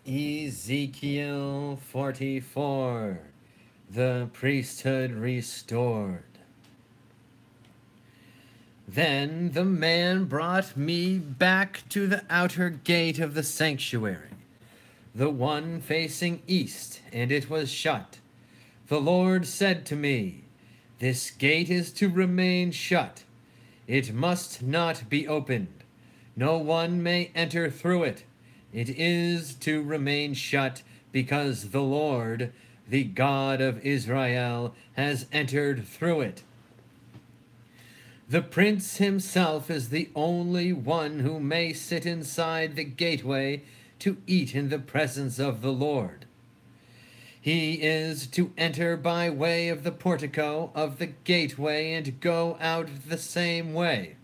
Ezekiel 44, the priesthood restored. Then the man brought me back to the outer gate of the sanctuary, the one facing east, and it was shut. The Lord said to me, "This gate is to remain shut. It must not be opened. No one may enter through it. It is to remain shut because the Lord, the God of Israel, has entered through it. The prince himself is the only one who may sit inside the gateway to eat in the presence of the Lord. He is to enter by way of the portico of the gateway and go out the same way."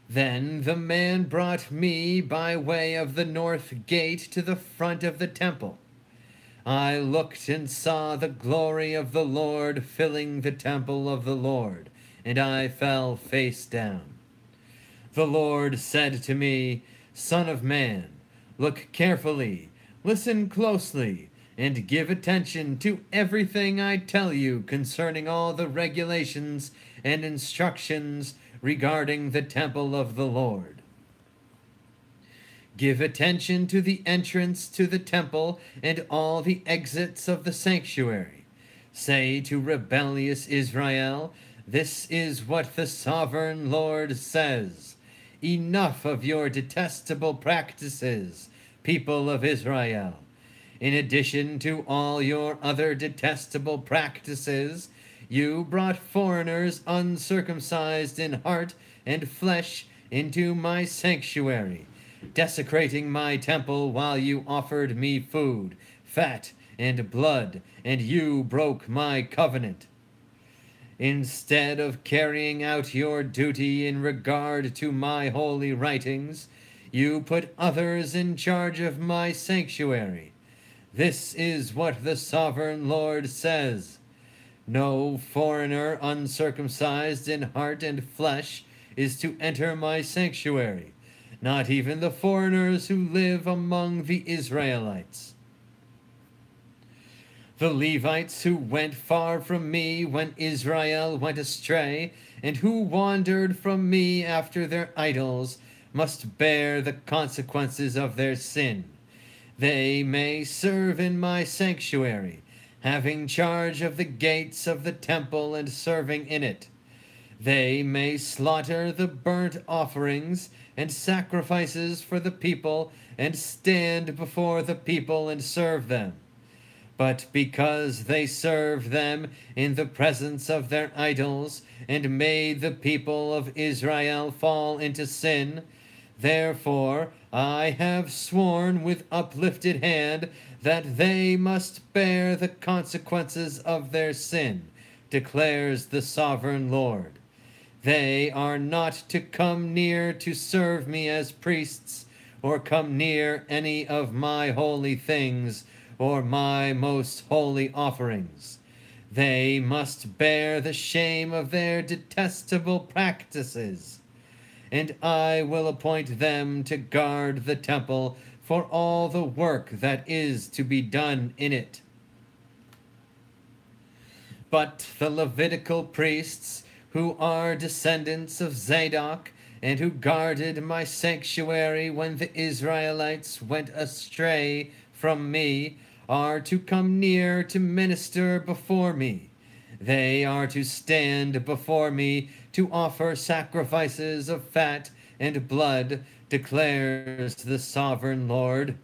Then the man brought me by way of the north gate to the front of the temple. I looked and saw the glory of the Lord filling the temple of the Lord, and I fell face down. The Lord said to me, "Son of man, look carefully, listen closely, and give attention to everything I tell you concerning all the regulations and instructions regarding the temple of the Lord. Give attention to the entrance to the temple and all the exits of the sanctuary. Say to rebellious Israel, 'This is what the sovereign Lord says. Enough of your detestable practices, people of Israel. In addition to all your other detestable practices, you brought foreigners uncircumcised in heart and flesh into my sanctuary, desecrating my temple while you offered me food, fat, and blood, and you broke my covenant. Instead of carrying out your duty in regard to my holy writings, you put others in charge of my sanctuary. This is what the sovereign Lord says. No foreigner uncircumcised in heart and flesh is to enter my sanctuary, not even the foreigners who live among the Israelites. The Levites who went far from me when Israel went astray, and who wandered from me after their idols, must bear the consequences of their sin. They may serve in my sanctuary, having charge of the gates of the temple and serving in it. They may slaughter the burnt offerings and sacrifices for the people and stand before the people and serve them. But because they served them in the presence of their idols and made the people of Israel fall into sin, therefore I have sworn with uplifted hand that they must bear the consequences of their sin, declares the sovereign Lord. They are not to come near to serve me as priests, or come near any of my holy things, or my most holy offerings. They must bear the shame of their detestable practices, and I will appoint them to guard the temple for all the work that is to be done in it. But the Levitical priests, who are descendants of Zadok, and who guarded my sanctuary when the Israelites went astray from me, are to come near to minister before me. They are to stand before me to offer sacrifices of fat and blood, declares the sovereign Lord.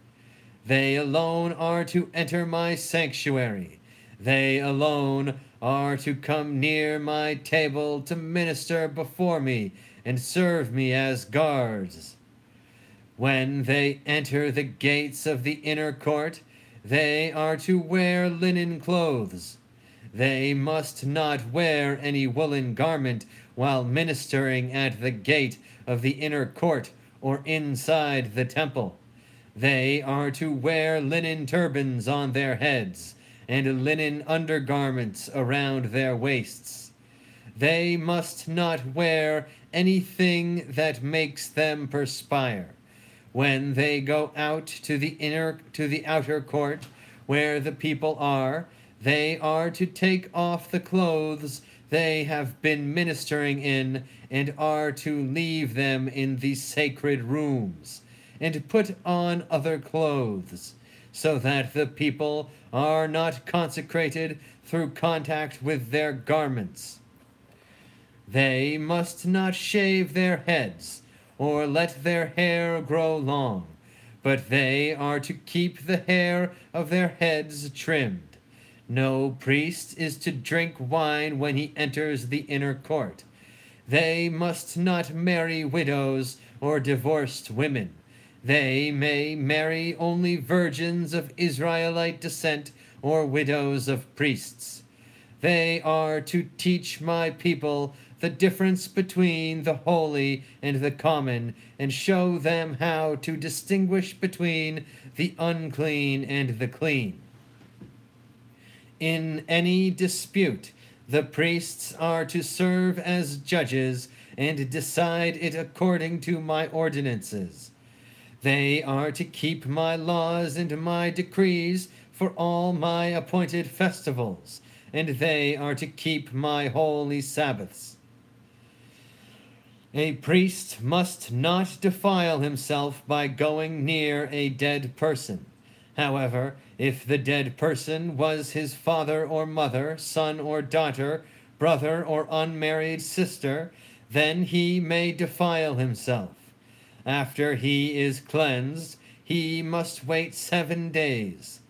They alone are to enter my sanctuary. They alone are to come near my table to minister before me and serve me as guards. When they enter the gates of the inner court, they are to wear linen clothes. They must not wear any woolen garment while ministering at the gate of the inner court or inside the temple. They are to wear linen turbans on their heads and linen undergarments around their waists. They must not wear anything that makes them perspire. When they go out to the outer court, where the people are, they are to take off the clothes they have been ministering in, and are to leave them in the sacred rooms, and put on other clothes, so that the people are not consecrated through contact with their garments. They must not shave their heads, or let their hair grow long, but they are to keep the hair of their heads trimmed. No priest is to drink wine when he enters the inner court. They must not marry widows or divorced women. They may marry only virgins of Israelite descent or widows of priests. They are to teach my people the difference between the holy and the common, and show them how to distinguish between the unclean and the clean. In any dispute, the priests are to serve as judges and decide it according to my ordinances. They are to keep my laws and my decrees for all my appointed festivals, and they are to keep my holy Sabbaths. A priest must not defile himself by going near a dead person. However, if the dead person was his father or mother, son or daughter, brother or unmarried sister, then he may defile himself. After he is cleansed, he must wait 7 days.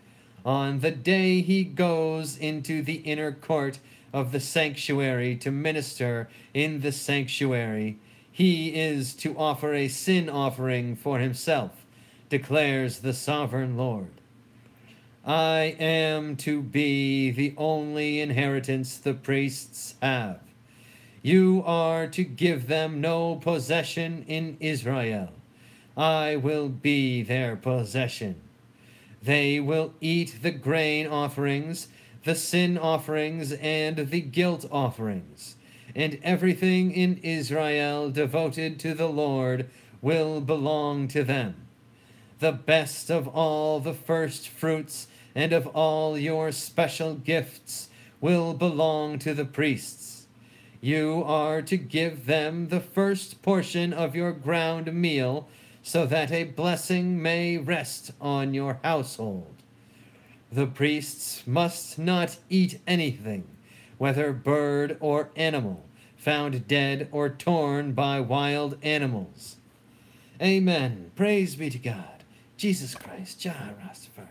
On the day he goes into the inner court of the sanctuary to minister in the sanctuary, he is to offer a sin offering for himself, declares the sovereign Lord. I am to be the only inheritance the priests have. You are to give them no possession in Israel. I will be their possession. They will eat the grain offerings, the sin offerings, and the guilt offerings, and everything in Israel devoted to the Lord will belong to them. The best of all the first fruits and of all your special gifts will belong to the priests. You are to give them the first portion of your ground meal, so that a blessing may rest on your household. The priests must not eat anything, whether bird or animal, found dead or torn by wild animals. Amen. Praise be to God. Jesus Christ. Jah Rastafari.